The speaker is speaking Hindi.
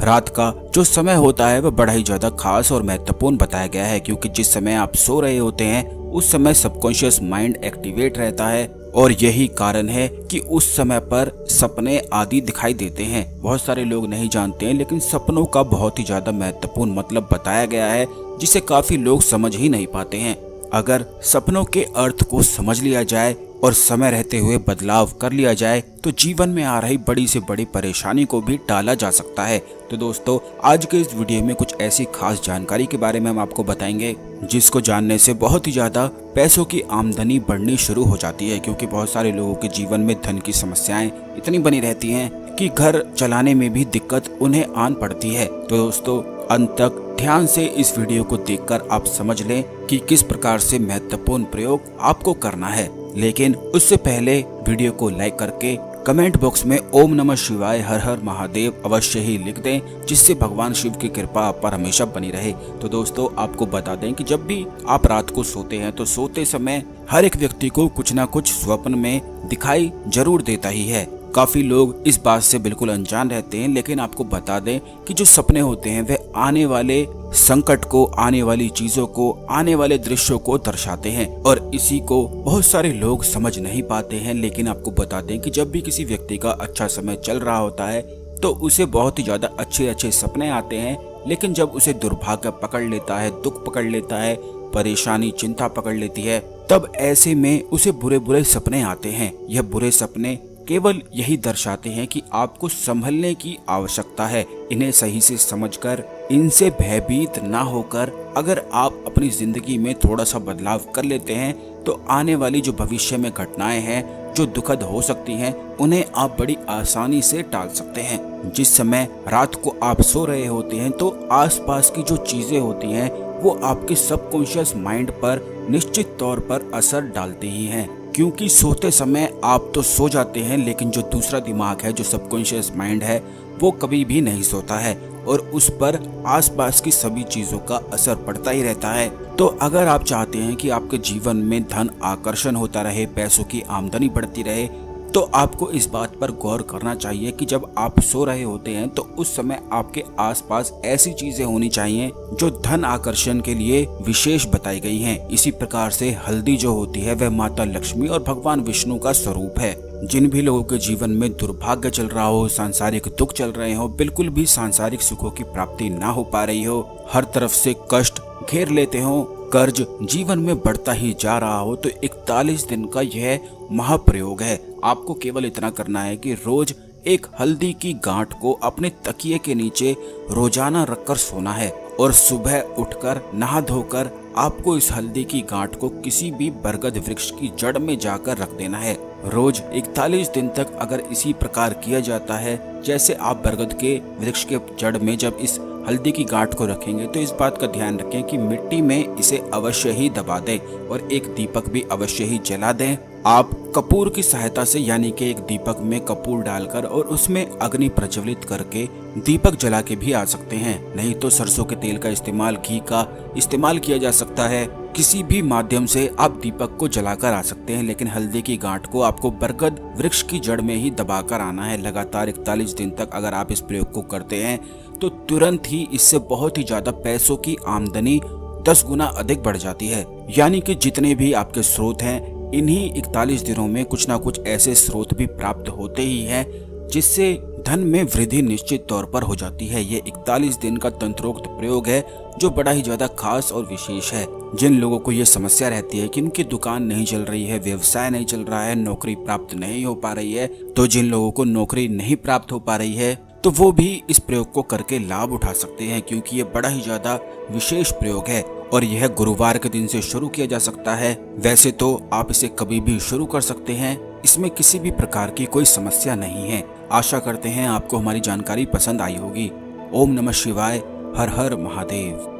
रात का जो समय होता है वह बड़ा ही ज्यादा खास और महत्वपूर्ण बताया गया है, क्योंकि जिस समय आप सो रहे होते हैं उस समय सबकॉन्शियस माइंड एक्टिवेट रहता है और यही कारण है कि उस समय पर सपने आदि दिखाई देते हैं। बहुत सारे लोग नहीं जानते हैं, लेकिन सपनों का बहुत ही ज्यादा महत्वपूर्ण मतलब बताया गया है जिसे काफी लोग समझ ही नहीं पाते हैं। अगर सपनों के अर्थ को समझ लिया जाए और समय रहते हुए बदलाव कर लिया जाए तो जीवन में आ रही बड़ी से बड़ी परेशानी को भी टाला जा सकता है। तो दोस्तों, आज के इस वीडियो में कुछ ऐसी खास जानकारी के बारे में हम आपको बताएंगे जिसको जानने से बहुत ही ज्यादा पैसों की आमदनी बढ़नी शुरू हो जाती है, क्योंकि बहुत सारे लोगों के जीवन में धन की समस्याएं इतनी बनी रहती हैं कि घर चलाने में भी दिक्कत उन्हें आन पड़ती है। तो दोस्तों, अंत तक ध्यान से इस वीडियो को देखकर आप समझ लें कि किस प्रकार से महत्वपूर्ण प्रयोग आपको करना है। लेकिन उससे पहले वीडियो को लाइक करके कमेंट बॉक्स में ओम नमः शिवाय हर हर महादेव अवश्य ही लिख दें, जिससे भगवान शिव की कृपा आप पर हमेशा बनी रहे। तो दोस्तों, आपको बता दें कि जब भी आप रात को सोते हैं तो सोते समय हर एक व्यक्ति को कुछ ना कुछ स्वप्न में दिखाई जरूर देता ही है। काफी लोग इस बात से बिल्कुल अनजान रहते हैं, लेकिन आपको बता दें कि जो सपने होते हैं वे आने वाले संकट को, आने वाली चीजों को, आने वाले दृश्यों को दर्शाते हैं और इसी को बहुत सारे लोग समझ नहीं पाते हैं। लेकिन आपको बता दें कि जब भी किसी व्यक्ति का अच्छा समय चल रहा होता है तो उसे बहुत ही ज्यादा अच्छे अच्छे सपने आते हैं, लेकिन जब उसे दुर्भाग्य पकड़ लेता है, दुख पकड़ लेता है, परेशानी चिंता पकड़ लेती है, तब ऐसे में उसे बुरे बुरे सपने आते हैं। यह बुरे सपने केवल यही दर्शाते हैं कि आपको संभलने की आवश्यकता है। इन्हें सही से समझकर, इनसे भयभीत ना होकर अगर आप अपनी जिंदगी में थोड़ा सा बदलाव कर लेते हैं तो आने वाली जो भविष्य में घटनाएं हैं जो दुखद हो सकती हैं उन्हें आप बड़ी आसानी से टाल सकते हैं। जिस समय रात को आप सो रहे होते हैं तो आसपास की जो चीजें होती हैं वो आपके सबकॉन्शियस माइंड पर निश्चित तौर पर असर डालते ही हैं, क्योंकि सोते समय आप तो सो जाते हैं, लेकिन जो दूसरा दिमाग है, जो सबकॉन्शियस माइंड है, वो कभी भी नहीं सोता है और उस पर आसपास की सभी चीजों का असर पड़ता ही रहता है। तो अगर आप चाहते हैं कि आपके जीवन में धन आकर्षण होता रहे, पैसों की आमदनी बढ़ती रहे, तो आपको इस बात पर गौर करना चाहिए कि जब आप सो रहे होते हैं तो उस समय आपके आसपास ऐसी चीजें होनी चाहिए जो धन आकर्षण के लिए विशेष बताई गई हैं। इसी प्रकार से हल्दी जो होती है वह माता लक्ष्मी और भगवान विष्णु का स्वरूप है। जिन भी लोगों के जीवन में दुर्भाग्य चल रहा हो, सांसारिक दुख चल रहे हो, बिल्कुल भी सांसारिक सुखों की प्राप्ति ना हो पा रही हो, हर तरफ से कष्ट घेर लेते हो, कर्ज जीवन में बढ़ता ही जा रहा हो, तो 41 दिन का यह महाप्रयोग है। आपको केवल इतना करना है कि रोज एक हल्दी की गांठ को अपने तकिए के नीचे रोजाना रखकर सोना है और सुबह उठकर नहा धोकर आपको इस हल्दी की गांठ को किसी भी बरगद वृक्ष की जड़ में जाकर रख देना है। रोज 41 दिन तक अगर इसी प्रकार किया जाता है, जैसे आप बरगद के वृक्ष के जड़ में जब इस हल्दी की गांठ को रखेंगे, तो इस बात का ध्यान रखें कि मिट्टी में इसे अवश्य ही दबा दें और एक दीपक भी अवश्य ही जला दें। आप कपूर की सहायता से, यानी कि एक दीपक में कपूर डालकर और उसमें अग्नि प्रज्वलित करके दीपक जला के भी आ सकते हैं। नहीं तो सरसों के तेल का इस्तेमाल, घी का इस्तेमाल किया जा सकता है। किसी भी माध्यम से आप दीपक को जलाकर आ सकते हैं, लेकिन हल्दी की गांठ को आपको बरगद वृक्ष की जड़ में ही दबाकर आना है। लगातार 41 दिन तक अगर आप इस प्रयोग को करते हैं तो तुरंत ही इससे बहुत ही ज्यादा पैसों की आमदनी 10 गुना अधिक बढ़ जाती है। यानी कि जितने भी आपके स्रोत हैं, इन्हीं 41 दिनों में कुछ ना कुछ ऐसे स्रोत भी प्राप्त होते ही हैं जिससे धन में वृद्धि निश्चित तौर पर हो जाती है। ये 41 दिन का तंत्रोक्त प्रयोग है जो बड़ा ही ज्यादा खास और विशेष है। जिन लोगों को ये समस्या रहती है कि उनकी दुकान नहीं चल रही है, व्यवसाय नहीं चल रहा है, नौकरी प्राप्त नहीं हो पा रही है, तो जिन लोगों को नौकरी नहीं प्राप्त हो पा रही है तो वो भी इस प्रयोग को करके लाभ उठा सकते हैं, क्योंकि ये बड़ा ही ज्यादा विशेष प्रयोग है और यह गुरुवार के दिन से शुरू किया जा सकता है। वैसे तो आप इसे कभी भी शुरू कर सकते हैं, इसमें किसी भी प्रकार की कोई समस्या नहीं है। आशा करते हैं आपको हमारी जानकारी पसंद आई होगी। ओम नमः शिवाय, हर हर महादेव।